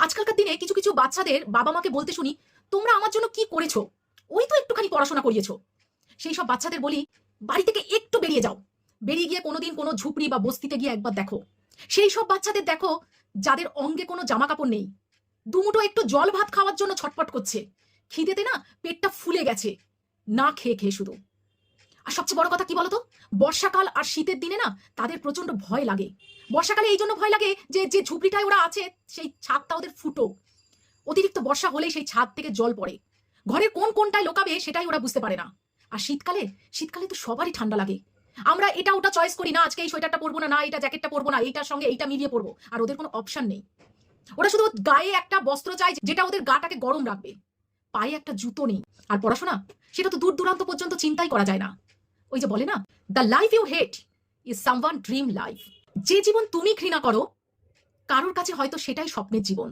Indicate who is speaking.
Speaker 1: আজকালকার দিনে কিছু কিছু বাচ্চাদের বাবা মাকে বলতে শুনি, তোমরা আমার জন্য কি করেছো? ওই তো একটুখানি পড়াশোনা করিয়েছো। সেই সব বাচ্চাদের বলি, বাড়ি থেকে একটু বেরিয়ে যাও। বেরিয়ে গিয়ে কোনোদিন কোনো ঝুপড়ি বা বস্তিতে গিয়ে একবার দেখো। সেই সব বাচ্চাদের দেখো যাদের অঙ্গে কোনো জামা কাপড় নেই, দুমুঠো একটু জল ভাত খাওয়ার জন্য ছটপট করছে। খিদেতে না পেটটা ফুলে গেছে, না খেয়ে খেয়ে শুধু। আর সবচেয়ে বড় কথা কি বলতো, বর্ষাকাল আর শীতের দিনে না তাদের প্রচন্ড ভয় লাগে। বর্ষাকালে এই জন্য ভয় লাগে যে যে ঝুপড়িটায় ওরা আছে সেই ছাদটা ওদের ফুটো। অতিরিক্ত বর্ষা হলেই সেই ছাদ থেকে জল পড়ে। ঘরের কোন কোনটায় লোকাবে সেটাই ওরা বুঝতে পারে না। আর শীতকালে, শীতকালে তো সবারই ঠান্ডা লাগে। আমরা এটা ওটা চয়েস করি না, আজকে এই সোয়েটারটা পরবো না, না এটা জ্যাকেটটা পরবো না, এইটার সঙ্গে এইটা মিলিয়ে পরবো। আর ওদের কোনো অপশন নেই। ওরা শুধু গায়ে একটা বস্ত্র চায় যেটা ওদের গাটাকে গরম রাখবে। পায়ে একটা জুতো নেই। আর পড়াশোনা, সেটা তো দূর দূরান্ত পর্যন্ত চিন্তাই করা যায় না। ওই যে বলে না, the life you hate is someone dream life. যে জীবন তুমি ঘৃণা করো, কারোর কাছে হয়তো সেটাই স্বপ্নের জীবন।